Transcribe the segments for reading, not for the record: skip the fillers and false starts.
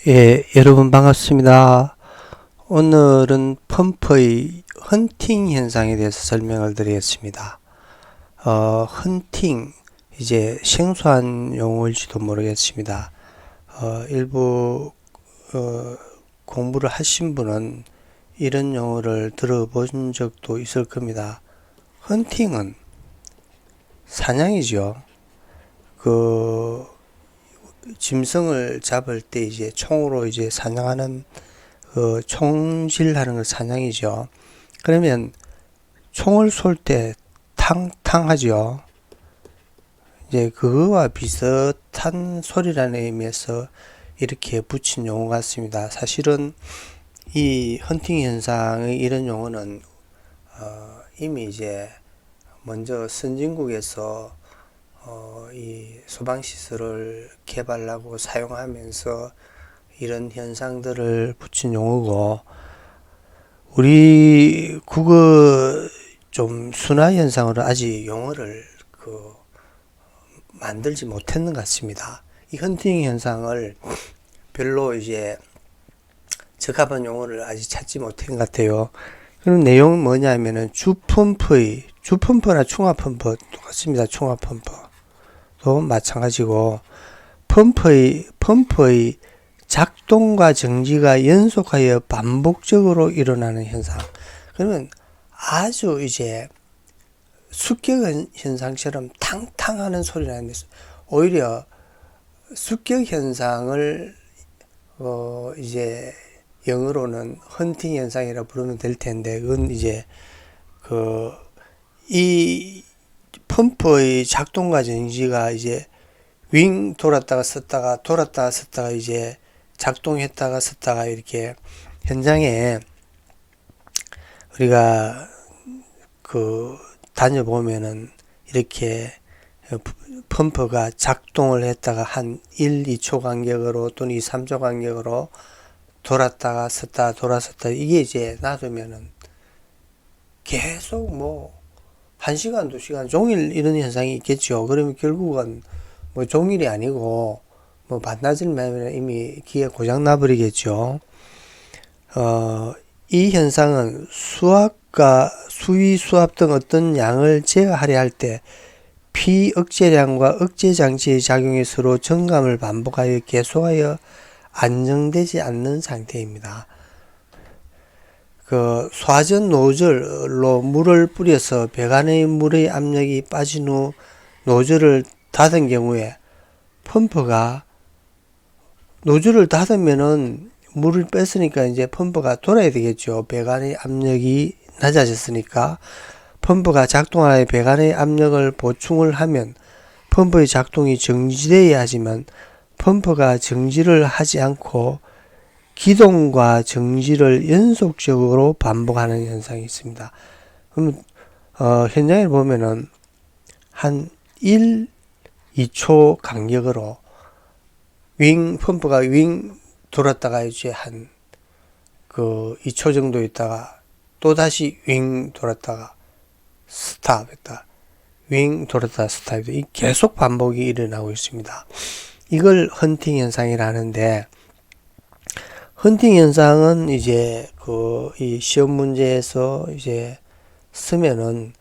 예, 여러분 반갑습니다. 오늘은 펌프의 헌팅 현상에 대해서 설명을 드리겠습니다. 헌팅, 이제 생소한 용어일지도 모르겠습니다. 일부, 공부를 하신 분은 이런 용어를 들어본 적도 있을 겁니다. 헌팅은 사냥이죠. 짐승을 잡을 때 이제 총으로 이제 사냥하는 총질하는 걸 사냥이죠. 그러면 총을 쏠 때 탕탕하죠. 이제 그거와 비슷한 소리라는 의미에서 이렇게 붙인 용어 같습니다. 사실은 이 헌팅 현상의 이런 용어는 이미 이제 먼저 선진국에서 이 소방시설을 개발하고 사용하면서 이런 현상들을 붙인 용어고, 우리 국어 좀 순화 현상으로 아직 용어를 만들지 못했는 것 같습니다. 이 헌팅 현상을 별로 이제 적합한 용어를 아직 찾지 못한 것 같아요. 그럼 내용은 뭐냐면은 주펌프나 충화펌프 똑같습니다. 충화펌프도 마찬가지고, 펌프의 작동과 정지가 연속하여 반복적으로 일어나는 현상. 그러면 아주 이제 습격 현상처럼 탕탕하는 소리가 나는데, 오히려 습격 현상을 이제 영어로는 헌팅 현상이라 부르면 될 텐데, 그건 이제 이 펌프의 작동과 정지가 이제 윙 돌았다가 섰다가 이제 작동했다가 섰다가 이렇게 현장에 우리가 다녀보면은 이렇게 펌프가 작동을 했다가 한 1, 2초 간격으로 또는 2, 3초 간격으로 돌았다가 섰다 이게 이제 놔두면은 계속 뭐 1시간, 2시간 종일 이런 현상이 있겠죠. 그러면 결국은 뭐 종일이 아니고 뭐 반나절이면 이미 기계 고장 나버리겠죠. 이 현상은 수위, 수압 등 어떤 양을 제어하려 할 때 피억제량과 억제장치의 작용이 서로 정감을 반복하여 계속하여 안정되지 않는 상태입니다. 소화전 노즐로 물을 뿌려서 배관의 물의 압력이 빠진 후 노즐을 닫은 경우에 펌프가 노즐을 닫으면은 물을 뺐으니까 이제 펌프가 돌아야 되겠죠. 배관의 압력이 낮아졌으니까 펌프가 작동하여 배관의 압력을 보충을 하면 펌프의 작동이 정지되어야 하지만 펌프가 정지를 하지 않고 기동과 정지를 연속적으로 반복하는 현상이 있습니다. 그럼 현장에 보면은 한 1, 2초 간격으로 펌프가 윙 돌았다가 이제 한 2초 정도 있다가 또 다시 윙 돌았다가 스탑했다. 윙 돌았다가 스탑했다. 계속 반복이 일어나고 있습니다. 이걸 헌팅 현상이라 하는데, 헌팅 현상은 이제 이 시험 문제에서 이제 쓰면은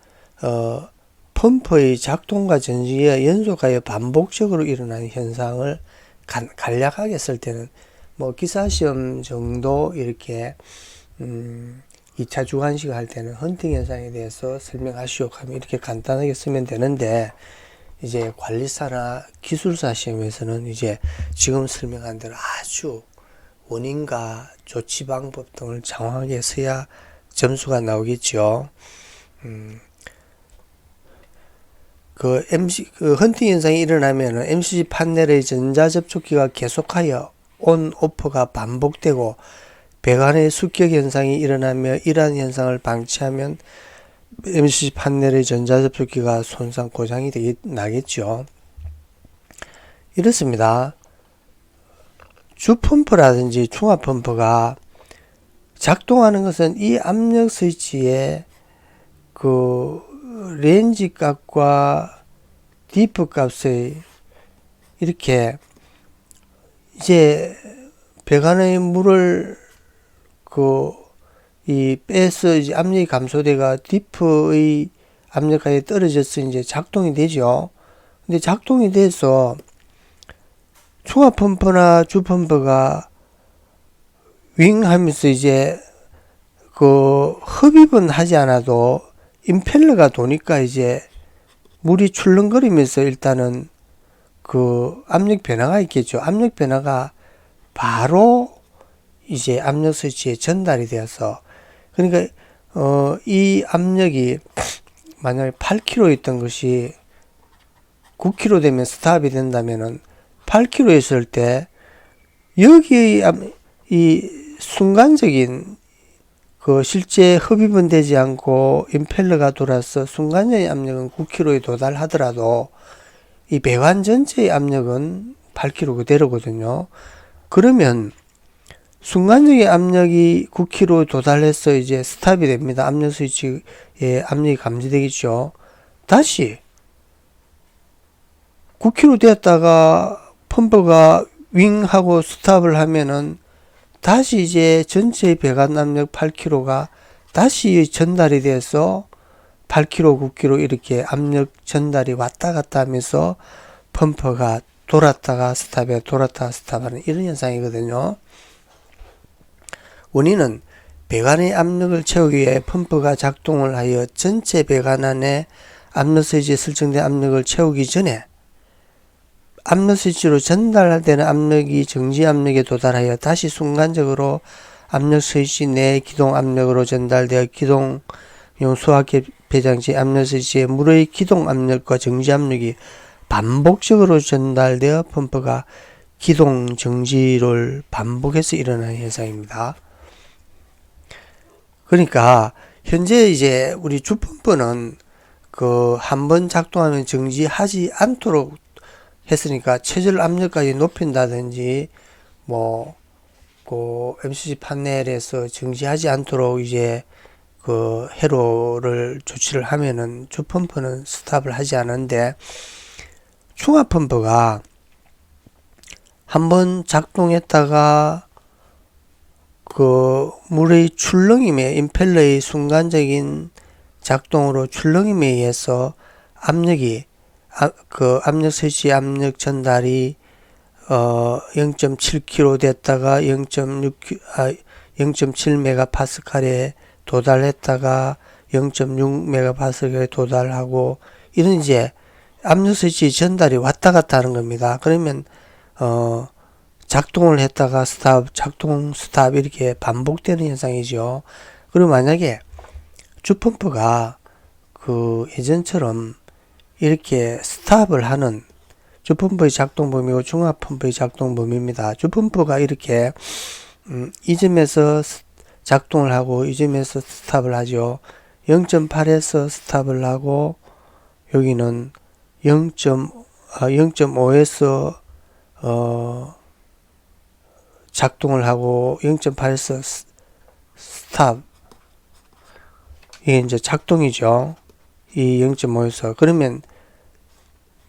펌프의 작동과 전지가 연속하여 반복적으로 일어나는 현상을 간략하게 쓸 때는 뭐 기사 시험 정도 이렇게 2차 주관식 할 때는 헌팅 현상에 대해서 설명하시오 하면 이렇게 간단하게 쓰면 되는데, 이제 관리사나 기술사 시험에서는 이제 지금 설명한 대로 아주 원인과 조치 방법 등을 정확하게 써야 점수가 나오겠죠. 헌팅 현상이 일어나면은 MCC 판넬의 전자접촉기가 계속하여 온, 오프가 반복되고 배관의 습격 현상이 일어나며 이러한 현상을 방치하면 MCC 판넬의 전자접촉기가 손상 고장이 나겠죠. 이렇습니다. 주펌프라든지 충화펌프가 작동하는 것은 이 압력 스위치의 렌지 값과 디프 값의 이렇게 이제 배관의 물을 빼서 이제 압력이 감소돼가 디프의 압력까지 떨어져서 이제 작동이 되죠. 근데 작동이 돼서 충합 펌프나 주 펌프가 윙 하면서 이제 흡입은 하지 않아도 임펠러가 도니까 이제 물이 출렁거리면서 일단은 압력 변화가 있겠죠. 압력 변화가 바로 이제 압력 스위치에 전달이 되어서, 그러니까 이 압력이 만약에 8kg 있던 것이 9kg 되면 스탑이 된다면은 8kg 있을 때 여기에 이 순간적인 실제 흡입은 되지 않고 임펠러가 돌아서 순간적인 압력은 9kg에 도달하더라도 이 배관 전체의 압력은 8kg 그대로거든요. 그러면 순간적인 압력이 9kg 도달해서 이제 스탑이 됩니다. 압력 스위치에 압력이 감지되겠죠. 다시 9kg 되었다가 펌프가 윙 하고 스탑을 하면은 다시 이제 전체 배관 압력 8kg가 다시 전달이 돼서 8kg, 9kg 이렇게 압력 전달이 왔다 갔다 하면서 펌프가 돌았다가 스탑에 돌았다가 스탑하는 이런 현상이거든요. 원인은 배관의 압력을 채우기 위해 펌프가 작동을 하여 전체 배관 안에 압력 스위치에 설정된 압력을 채우기 전에 압력 스위치로 전달되는 압력이 정지 압력에 도달하여 다시 순간적으로 압력 스위치 내 기동 압력으로 전달되어 기동용 수압계 배장치 압력 스위치의 물의 기동 압력과 정지 압력이 반복적으로 전달되어 펌프가 기동 정지를 반복해서 일어나는 현상입니다. 그러니까 현재 이제 우리 주펌프는 한번 작동하면 정지하지 않도록 했으니까 최저 압력까지 높인다든지 MCC 판넬에서 정지하지 않도록 이제 회로를 조치를 하면은 주펌프는 스탑을 하지 않는데, 충합 펌프가 한번 작동했다가 물의 출렁임에 임펠러의 순간적인 작동으로 출렁임에 의해서 압력이 압력 스위치 압력 전달이 0.7kg 됐다가 0.7메가파스칼에 도달했다가 0.6메가파스칼에 도달하고 이런 이제 압력 스위치 전달이 왔다 갔다 하는 겁니다. 그러면 작동을 했다가 스탑, 작동, 스탑 이렇게 반복되는 현상이죠. 그리고 만약에 주펌프가 예전처럼 이렇게 스탑을 하는 주펌프의 작동 범위고 중압 펌프의 작동 범위입니다. 주펌프가 이렇게 이 점에서 작동을 하고 이 점에서 스탑을 하죠. 0.8에서 스탑을 하고 여기는 0.5에서 작동을 하고 0.8에서 스탑, 이게 이제 작동이죠. 이 0.5에서 그러면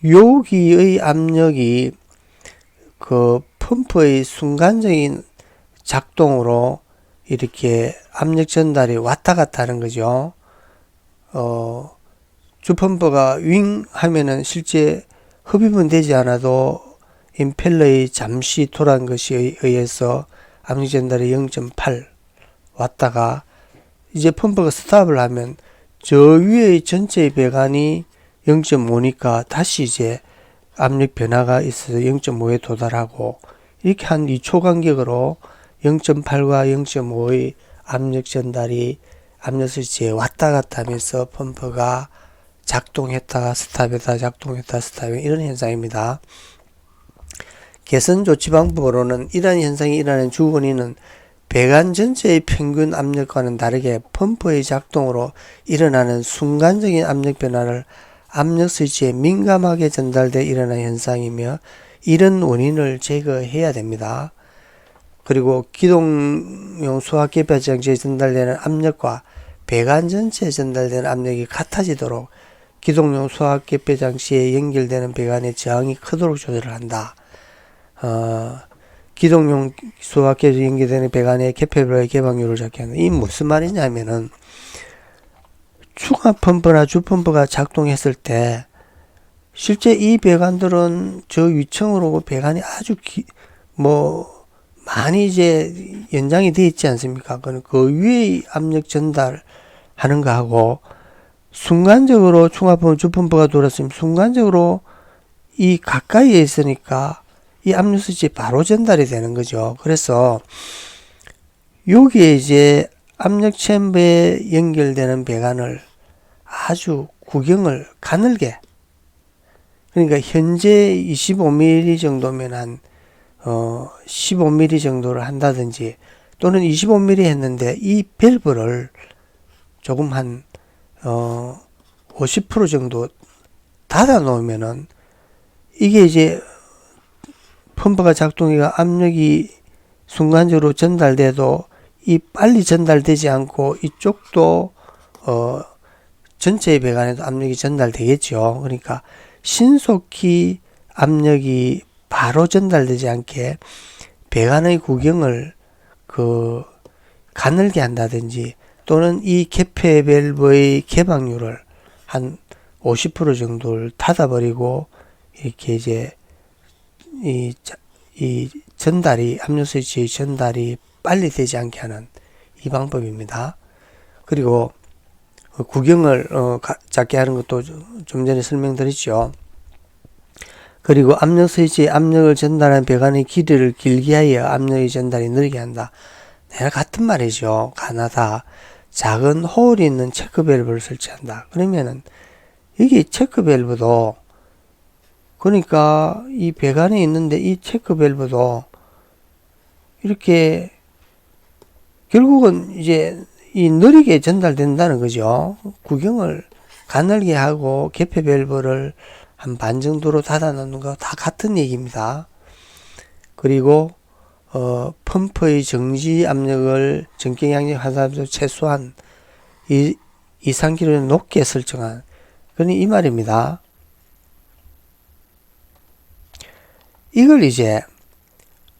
여기의 압력이 펌프의 순간적인 작동으로 이렇게 압력 전달이 왔다 갔다 하는 거죠. 주펌프가 윙 하면은 실제 흡입은 되지 않아도 임펠러의 잠시 돌아간 것에 의해서 압력 전달이 0.8 왔다가 이제 펌프가 스탑을 하면 저 위의 전체의 배관이 0.5니까 다시 이제 압력 변화가 있어서 0.5에 도달하고 이렇게 한 2초 간격으로 0.8과 0.5의 압력 전달이 압력 스위치에 왔다 갔다 하면서 펌프가 작동했다가 스탑했다가 작동했다가 스탑했다가 이런 현상입니다. 개선 조치 방법으로는 이러한 현상이 일어나는 주 원인은 배관 전체의 평균 압력과는 다르게 펌프의 작동으로 일어나는 순간적인 압력 변화를 압력 스위치에 민감하게 전달돼 일어나는 현상이며 이런 원인을 제거해야 됩니다. 그리고 기동용 수압계 배장치에 전달되는 압력과 배관 전체에 전달되는 압력이 같아지도록 기동용 수압계 배장치에 연결되는 배관의 저항이 크도록 조절을 한다. 기동용 수압계에서 연결되는 배관의 개폐별의 개방률을 잡게 하는, 이 무슨 말이냐면은 중화 펌프나 주 펌프가 작동했을 때 실제 이 배관들은 저 위층으로 배관이 아주 많이 이제 연장이 되어 있지 않습니까? 그 위에 압력 전달하는 거하고 순간적으로 중화펌프, 주펌프가 돌았으면 순간적으로 이 가까이에 있으니까 이 압력 스위치 바로 전달이 되는 거죠. 그래서 여기에 이제 압력 챔버에 연결되는 배관을 아주 구경을 가늘게, 그러니까 현재 25mm 정도면 한 15mm 정도를 한다든지, 또는 25mm 했는데 이 밸브를 조금 한 50% 정도 닫아 놓으면은 이게 이제 펌프가 작동해가 압력이 순간적으로 전달돼도 이 빨리 전달되지 않고 이쪽도 전체의 배관에도 압력이 전달되겠죠. 그러니까 신속히 압력이 바로 전달되지 않게 배관의 구경을 가늘게 한다든지, 또는 이 개폐 밸브의 개방률을 한 50% 정도를 닫아버리고 이렇게 이제 이 전달이, 압력 스위치의 전달이 빨리 되지 않게 하는 이 방법입니다. 그리고 구경을 작게 하는 것도 좀 전에 설명드렸죠. 그리고 압력 스위치의 압력을 전달하는 배관의 길이를 길게 하여 압력의 전달이 느리게 한다. 내가 같은 말이죠. 가나다. 작은 홀이 있는 체크 밸브를 설치한다. 그러면은 이게 체크 밸브도, 그러니까 이 배관에 있는데 이 체크 밸브도 이렇게 결국은 이제 이 느리게 전달된다는 거죠. 구경을 가늘게 하고 개폐 밸브를 한 반 정도로 닫아 놓는 거 다 같은 얘기입니다. 그리고 펌프의 정지 압력을 전격 양력 하사도 최소한 이상기를 높게 설정한, 그러니 이 말입니다. 이걸 이제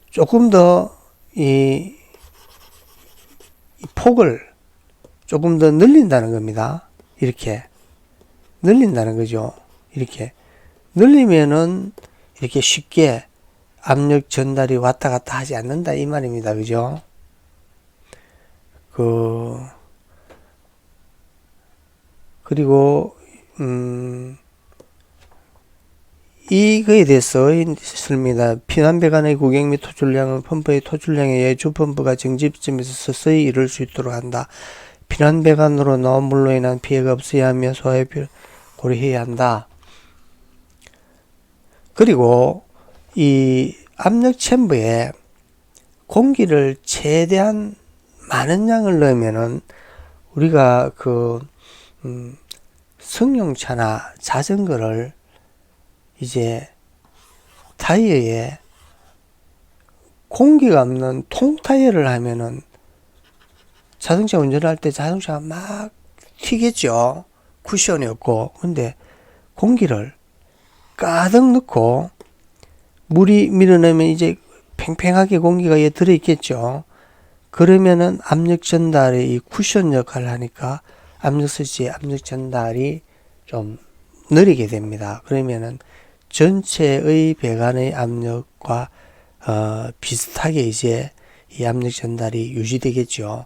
조금 더 이 폭을 조금 더 늘린다는 겁니다. 이렇게 늘린다는 거죠. 이렇게 늘리면은 이렇게 쉽게 압력 전달이 왔다 갔다 하지 않는다 이 말입니다. 그죠? 그리고 이거에 대해서 설명입니다. 피난배관의 구경 및 토출량은 펌프의 토출량에 의해 주펌프가 정지점에서 서서히 이룰 수 있도록 한다. 피난배관으로 나온 물로 인한 피해가 없어야 하며 소화에 고려해야 한다. 그리고 이 압력 챔버에 공기를 최대한 많은 양을 넣으면은 우리가 승용차나 자전거를 이제 타이어에 공기가 없는 통타이어를 하면은 자동차 운전을 할 때 자동차가 막 튀겠죠. 쿠션이 없고. 근데 공기를 가득 넣고 물이 밀어내면 이제 팽팽하게 공기가 들어있겠죠. 그러면은 압력 전달의 이 쿠션 역할을 하니까 압력 스위치의 압력 전달이 좀 느리게 됩니다. 그러면은 전체의 배관의 압력과 비슷하게 이제 이 압력 전달이 유지되겠죠.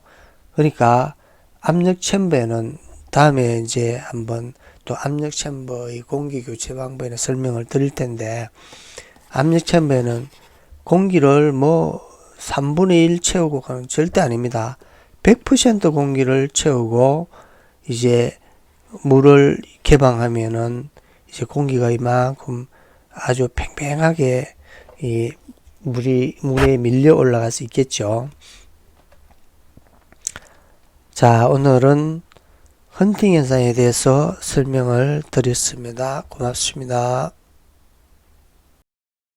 그러니까 압력 챔버에는 다음에 이제 한번 또 압력 챔버의 공기 교체 방법에 설명을 드릴 텐데, 압력 챔버에는 공기를 3분의 1 채우고 가는 절대 아닙니다. 100% 공기를 채우고 이제 물을 개방하면은 이제 공기가 이만큼 아주 팽팽하게 이 물에 밀려 올라갈 수 있겠죠. 자, 오늘은 헌팅 현상에 대해서 설명을 드렸습니다. 고맙습니다.